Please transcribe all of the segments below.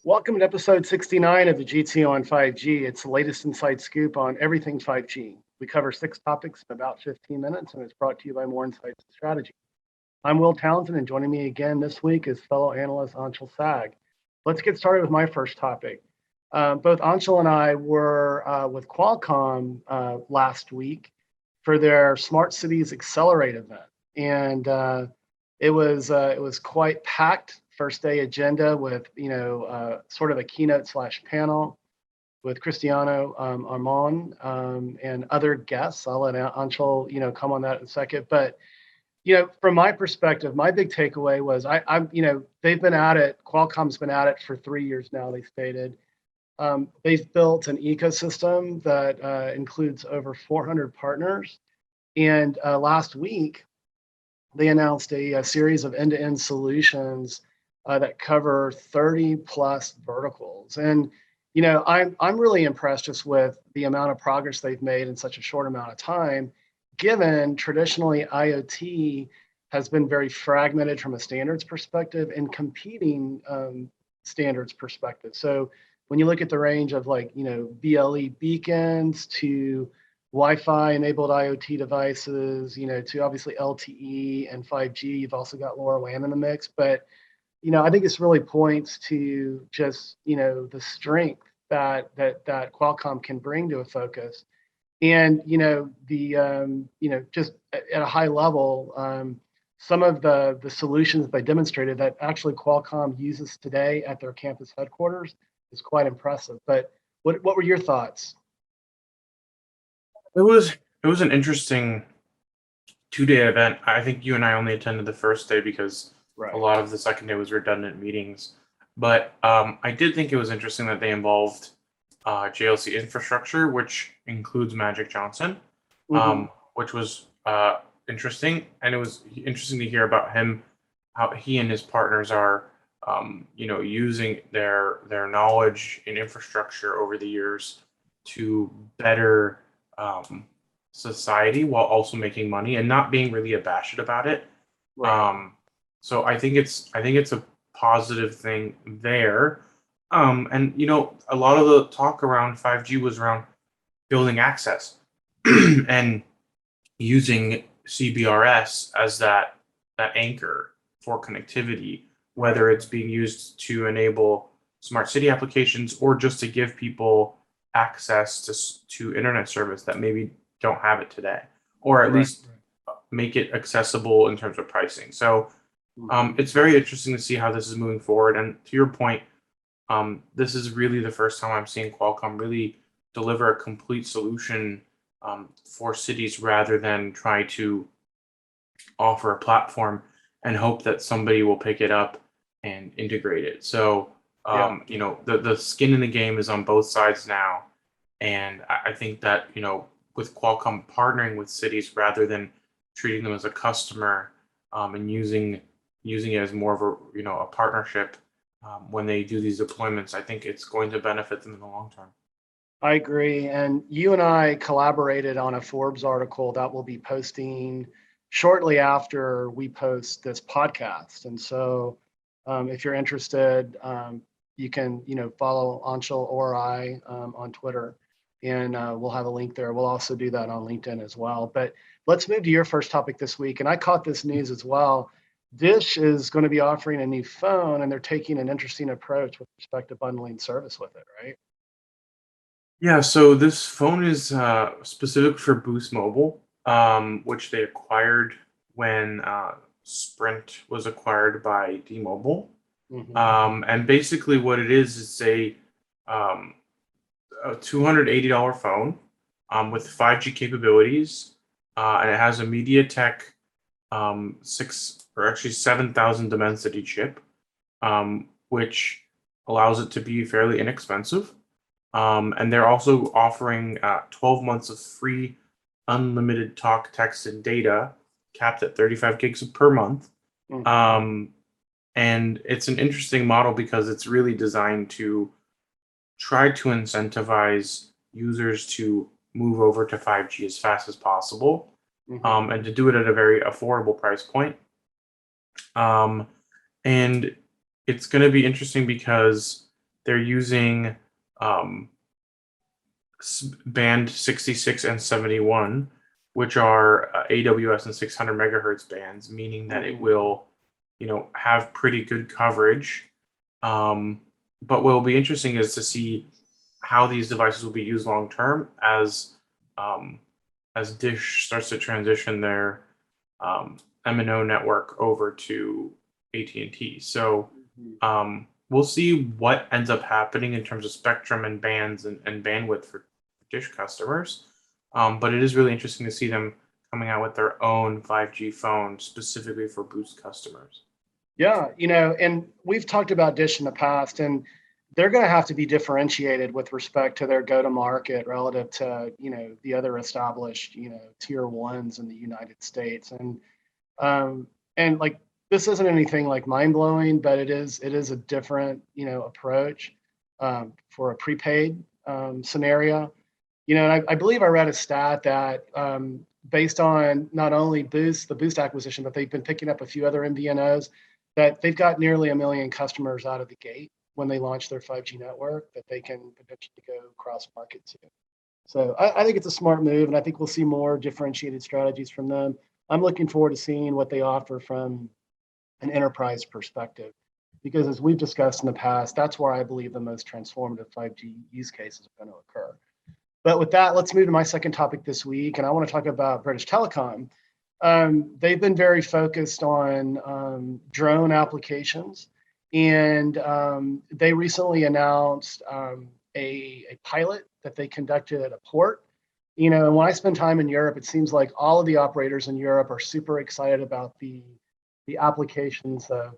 Welcome to episode 69 of the GT on 5G. It's the latest inside scoop on everything 5G. We cover 6 topics in about 15 minutes, and it's brought to you by More Insights and Strategy. I'm Will Townsend, and joining me again this week is fellow analyst Anshel Sag. Let's get started with my first topic. Both Anshel and I were with Qualcomm last week for their Smart Cities XCelerate event, and it was quite packed. First day agenda with sort of a keynote / panel with Cristiano Armon and other guests. I'll let Anshel come on that in a second, but from my perspective, my big takeaway was they've been at it. Qualcomm's been at it for 3 years now. They stated they've built an ecosystem that includes over 400 partners, and last week they announced a series of end-to-end solutions that cover 30 plus verticals. And I'm really impressed just with the amount of progress they've made in such a short amount of time, given traditionally IoT has been very fragmented from a standards perspective and competing standards perspective. So when you look at the range of BLE beacons to Wi-Fi enabled IoT devices, to obviously LTE and 5G, you've also got LoRaWAN in the mix, but I think this really points to just the strength that Qualcomm can bring to a focus, and just at a high level, some of the solutions they demonstrated that actually Qualcomm uses today at their campus headquarters is quite impressive. But what were your thoughts? It was an interesting 2-day event. I think you and I only attended the first day because Right. a lot of the second day was redundant meetings. But I did think it was interesting that they involved JLC infrastructure, which includes Magic Johnson, which was interesting. And it was interesting to hear about him, how he and his partners are, using their knowledge in infrastructure over the years to better society while also making money and not being really abashed about it. Right. So I think it's a positive thing there. And a lot of the talk around 5G was around building access and using CBRS as that anchor for connectivity, whether it's being used to enable smart city applications or just to give people access to internet service that maybe don't have it today, or at least make it accessible in terms of pricing. So it's very interesting to see how this is moving forward. And to your point, this is really the first time I'm seeing Qualcomm really deliver a complete solution for cities rather than try to offer a platform and hope that somebody will pick it up and integrate it. So, the skin in the game is on both sides now. And I think that, with Qualcomm partnering with cities rather than treating them as a customer and using it as more of a partnership when they do these deployments, I think it's going to benefit them in the long term. I agree. And you and I collaborated on a Forbes article that we'll be posting shortly after we post this podcast. And so if you're interested, you can, follow Anshel or I on Twitter, and we'll have a link there. We'll also do that on LinkedIn as well. But let's move to your first topic this week. And I caught this news as well. Dish is going to be offering a new phone, and they're taking an interesting approach with respect to bundling service with it, right? Yeah, so this phone is specific for Boost Mobile, which they acquired when Sprint was acquired by T-Mobile. And basically, what it is um, a $280 phone with 5G capabilities, and it has a MediaTek 7,000 Dimensity chip, which allows it to be fairly inexpensive. And they're also offering 12 months of free unlimited talk, text, and data, capped at 35 gigs per month. And it's an interesting model because it's really designed to try to incentivize users to move over to 5G as fast as possible, and to do it at a very affordable price point. And it's going to be interesting because they're using band 66 and 71, which are AWS and 600 megahertz bands, meaning that it will, have pretty good coverage. But what will be interesting is to see how these devices will be used long term as Dish starts to transition their MNO network over to AT&T. So we'll see what ends up happening in terms of spectrum and bands and bandwidth for Dish customers. But it is really interesting to see them coming out with their own 5G phone specifically for Boost customers. Yeah, and we've talked about Dish in the past, and they're going to have to be differentiated with respect to their go-to-market relative to, the other established, tier ones in the United States. And like, this isn't anything like mind-blowing, but it is a different, approach for a prepaid scenario. And I believe I read a stat that based on not only the Boost acquisition, but they've been picking up a few other MVNOs, that they've got nearly 1 million customers out of the gate when they launch their 5G network that they can potentially go cross-market to. So I think it's a smart move, and I think we'll see more differentiated strategies from them. I'm looking forward to seeing what they offer from an enterprise perspective, because as we've discussed in the past, that's where I believe the most transformative 5G use cases are going to occur. But with that, let's move to my second topic this week, and I want to talk about British Telecom. They've been very focused on drone applications, and they recently announced a pilot that they conducted at a port. And when I spend time in Europe, it seems like all of the operators in Europe are super excited about the applications of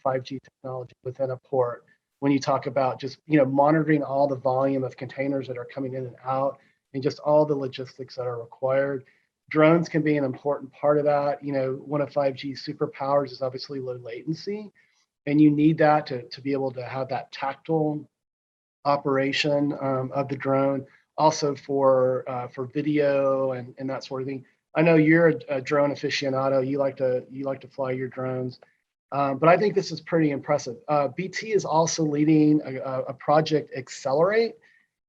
5G technology within a port. When you talk about just monitoring all the volume of containers that are coming in and out, and just all the logistics that are required. Drones can be an important part of that. One of 5G's superpowers is obviously low latency, and you need that to be able to have that tactile operation of the drone. Also for video and that sort of thing. I know you're a drone aficionado. You like to fly your drones, but I think this is pretty impressive. BT is also leading a Project XCelerate,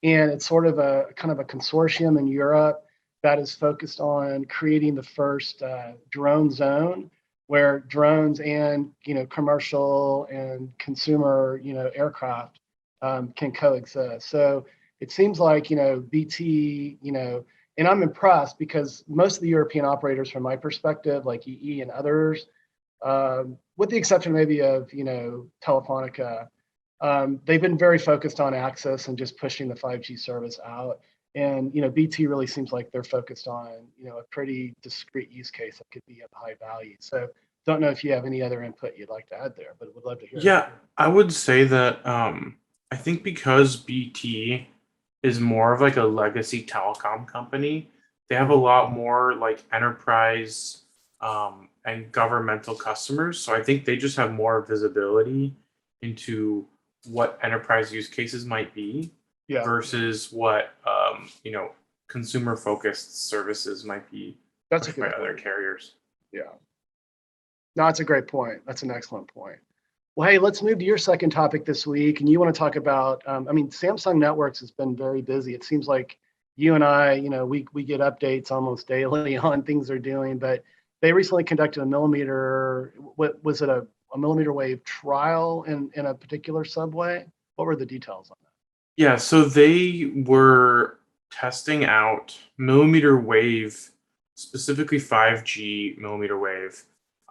and it's sort of a kind of a consortium in Europe that is focused on creating the first drone zone where drones and commercial and consumer aircraft can coexist. So it seems like BT, and I'm impressed because most of the European operators, from my perspective, like EE and others, with the exception maybe of Telefonica, they've been very focused on access and just pushing the 5G service out. And BT really seems like they're focused on a pretty discrete use case that could be of high value. So don't know if you have any other input you'd like to add there, but would love to hear. Yeah, I would say that I think because BT is more of like a legacy telecom company, they have a lot more like enterprise and governmental customers. So I think they just have more visibility into what enterprise use cases might be versus what consumer focused services might be That's pushed by other carriers. Yeah. No, that's a great point. That's an excellent point. Well, hey, let's move to your second topic this week. And you want to talk about, Samsung Networks has been very busy. It seems like you and I, we get updates almost daily on things they're doing, but they recently conducted a millimeter wave trial in a particular subway. What were the details on that? Yeah, so they were testing out millimeter wave, specifically 5G millimeter wave,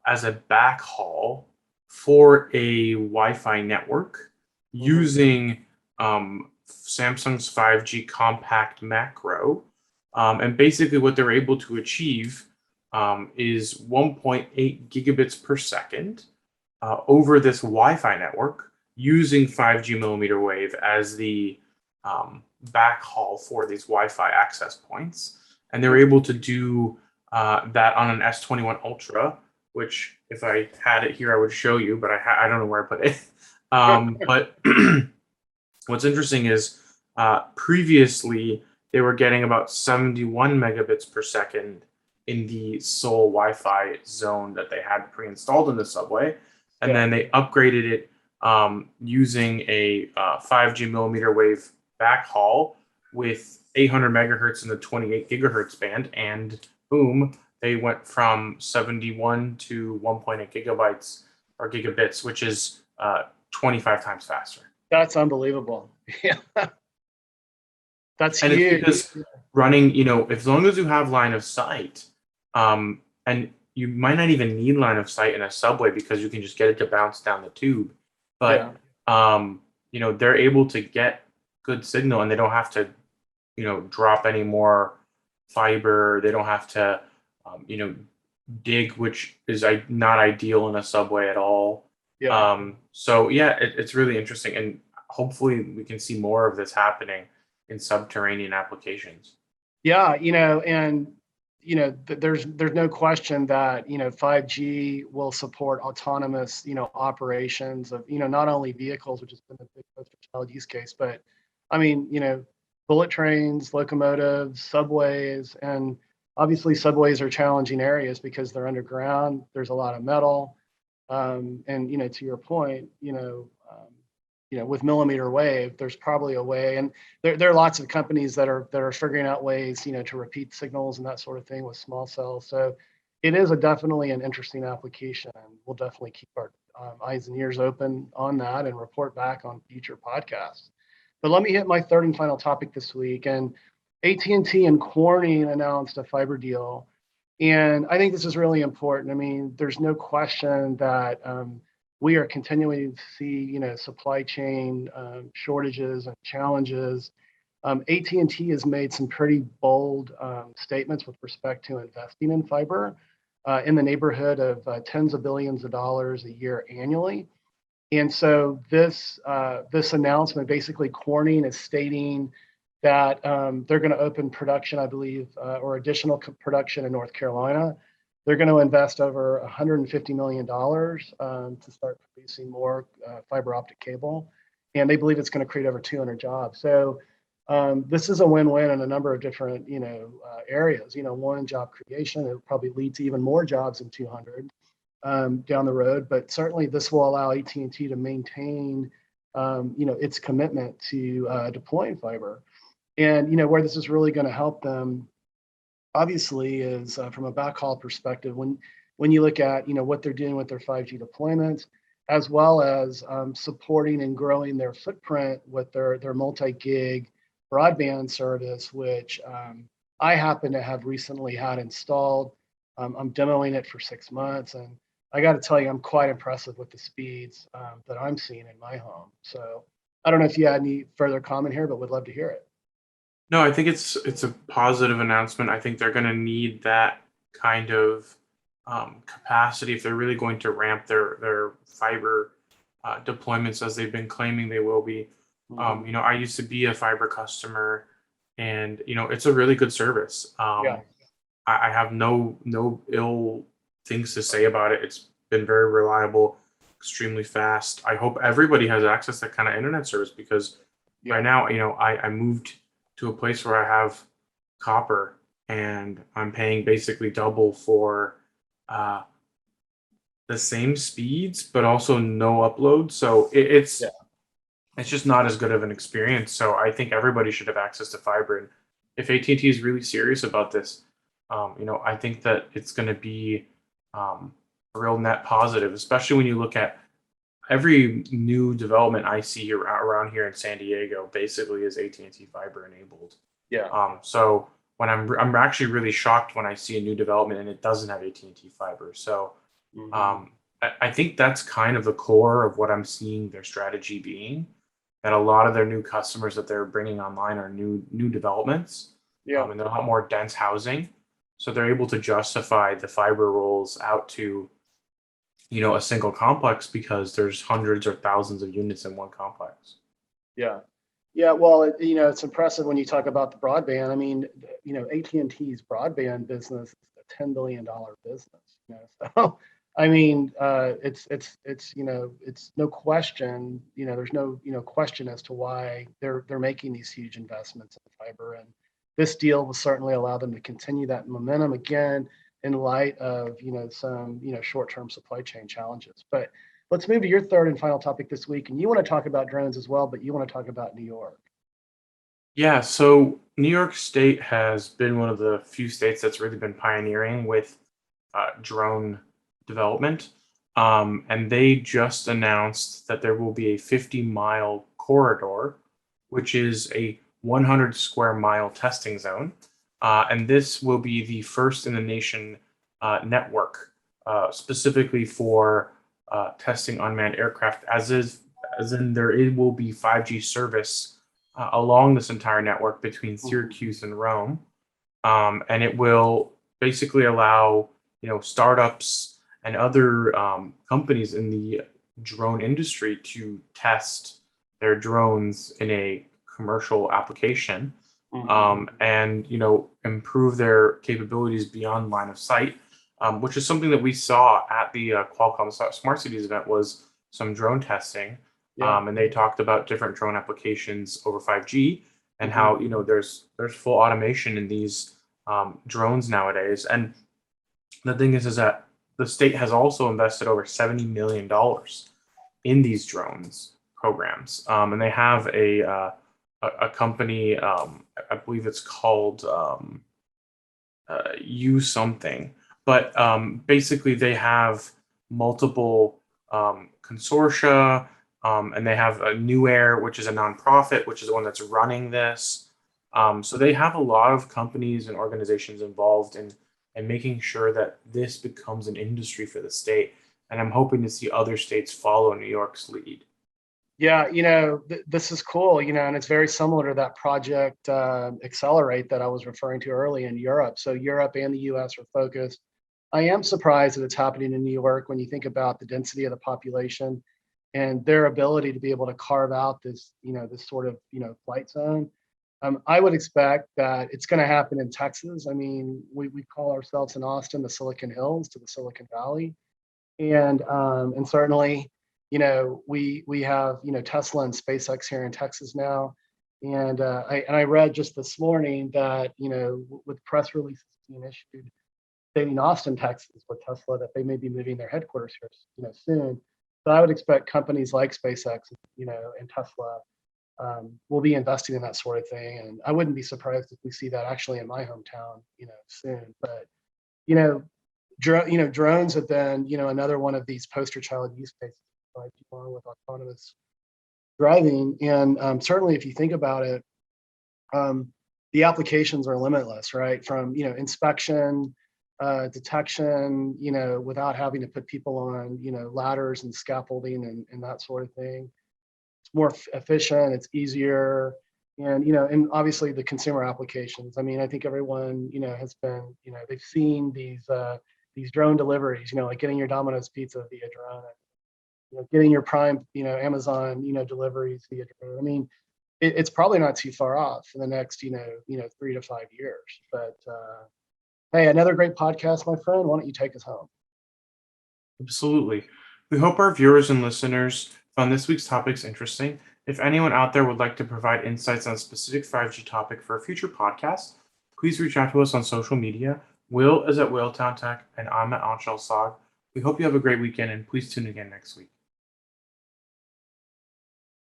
as a backhaul for a Wi-Fi network using Samsung's 5G compact macro. And basically what they're able to achieve is 1.8 gigabits per second over this Wi-Fi network using 5G millimeter wave as the backhaul for these Wi-Fi access points. And they're able to do that on an S21 Ultra, which if I had it here, I would show you, but I don't know where I put it. But what's interesting is previously they were getting about 71 megabits per second in the Seoul Wi-Fi zone that they had pre-installed in the subway. And then they upgraded it using a 5G millimeter wave backhaul with 800 megahertz in the 28 gigahertz band, and boom, they went from 71 to 1.8 gigabytes or gigabits, which is 25 times faster. That's unbelievable. Yeah, that's And it's huge. because running, as long as you have line of sight, and you might not even need line of sight in a subway because you can just get it to bounce down the tube. Yeah, But they're able to get good signal, and they don't have to, drop any more fiber. They don't have to, dig, which is not ideal in a subway at all. yeah. So yeah, it's really interesting, and hopefully we can see more of this happening in subterranean applications. Yeah, and there's no question that 5G will support autonomous operations of not only vehicles, which has been a big poster child use case, but I mean bullet trains, locomotives, subways, and obviously subways are challenging areas because they're underground. There's a lot of metal, and to your point, with millimeter wave, there's probably a way, and there are lots of companies that are figuring out ways, to repeat signals and that sort of thing with small cells. So it is definitely an interesting application, and we'll definitely keep our eyes and ears open on that and report back on future podcasts. But let me hit my third and final topic this week. And AT&T and Corning announced a fiber deal, and I think this is really important. I mean, there's no question that we are continuing to see, supply chain shortages and challenges. AT&T has made some pretty bold statements with respect to investing in fiber in the neighborhood of tens of billions of dollars a year annually. And so this announcement, basically Corning is stating that they're going to open production, I believe, or additional production in North Carolina. They're going to invest over $150 million to start producing more fiber optic cable. And they believe it's going to create over 200 jobs. So this is a win-win in a number of different, areas. One, job creation. It'll probably lead to even more jobs than 200 down the road. But certainly this will allow AT&T to maintain, its commitment to deploying fiber. And, where this is really going to help them, obviously, is from a backhaul perspective. When you look at what they're doing with their 5G deployments, as well as supporting and growing their footprint with their multi-gig broadband service, which I happen to have recently had installed. I'm demoing it for 6 months, and I got to tell you, I'm quite impressive with the speeds that I'm seeing in my home. So I don't know if you had any further comment here, but would love to hear it. No, I think it's a positive announcement. I think they're going to need that kind of capacity if they're really going to ramp their fiber deployments as they've been claiming they will be. I used to be a fiber customer, and it's a really good service. Yeah. I have no ill things to say about it. It's been very reliable, extremely fast. I hope everybody has access to that kind of internet service because Yeah. right now, I moved to a place where I have copper, and I'm paying basically double for the same speeds, but also no upload. So Yeah. it's just not as good of an experience. So I think everybody should have access to fiber. And if AT&T is really serious about this, I think that it's going to be a real net positive, especially when you look at every new development I see here around here in San Diego basically is AT&T fiber enabled. Yeah. So when I'm actually really shocked when I see a new development and it doesn't have AT&T fiber. So I think that's kind of the core of what I'm seeing their strategy being, that a lot of their new customers that they're bringing online are new developments, Yeah. and they're a lot more dense housing. So they're able to justify the fiber rolls out to a single complex because there's hundreds or thousands of units in one complex. Yeah. Yeah. Well, it's impressive when you talk about the broadband. I mean, AT&T's broadband business is a $10 billion business. So I mean, it's no question. There's no question as to why they're making these huge investments in fiber, and this deal will certainly allow them to continue that momentum again in light of some short-term supply chain challenges. But Let's move to your third and final topic this week. And you want to talk about drones as well, but you want to talk about New York. Yeah, so New York State has been one of the few states that's really been pioneering with drone development. And they just announced that there will be a 50-mile corridor, which is a 100 square mile testing zone. And this will be the first in the nation network, specifically for testing unmanned aircraft, as in there it will be 5G service along this entire network between Syracuse and Rome, and it will basically allow startups and other companies in the drone industry to test their drones in a commercial application, and improve their capabilities beyond line of sight, which is something that we saw at the Qualcomm Smart Cities event, was some drone testing. Yeah. And they talked about different drone applications over 5G and how there's full automation in these drones nowadays. And the thing is that the state has also invested over $70 million in these drones programs, and they have a company, I believe it's called U something, but basically they have multiple consortia. And they have a New Air, which is a nonprofit, which is the one that's running this. So they have a lot of companies and organizations involved in making sure that this becomes an industry for the state. And I'm hoping to see other states follow New York's lead. Yeah, this is cool, and it's very similar to that Project XCelerate that I was referring to early in Europe. So Europe and the US are focused. I am surprised that it's happening in New York when you think about the density of the population and their ability to be able to carve out this, this sort of, flight zone. I would expect that it's going to happen in Texas. I mean, we call ourselves in Austin the Silicon Hills to the Silicon Valley, and certainly, we have Tesla and SpaceX here in Texas now, and I read just this morning that with press releases being issued stating Austin, Texas, with Tesla, that they may be moving their headquarters here, soon. So I would expect companies like SpaceX, and Tesla will be investing in that sort of thing. And I wouldn't be surprised if we see that actually in my hometown, soon. But, drones have been, another one of these poster child use cases, like along with autonomous driving. And certainly if you think about it, the applications are limitless, right? From, inspection, detection, without having to put people on, ladders and scaffolding and that sort of thing. It's more efficient, it's easier. And, and obviously the consumer applications. I mean, I think everyone, has been, they've seen these drone deliveries, like getting your Domino's pizza via drone, and, getting your Prime, Amazon, deliveries via drone. I mean, it's probably not too far off in the next, 3 to 5 years, but, hey, another great podcast, my friend. Why don't you take us home? Absolutely. We hope our viewers and listeners found this week's topics interesting. If anyone out there would like to provide insights on a specific 5G topic for a future podcast, please reach out to us on social media. Will is at Willtown Tech, and I'm at Anshel. We hope you have a great weekend, and please tune in again next week.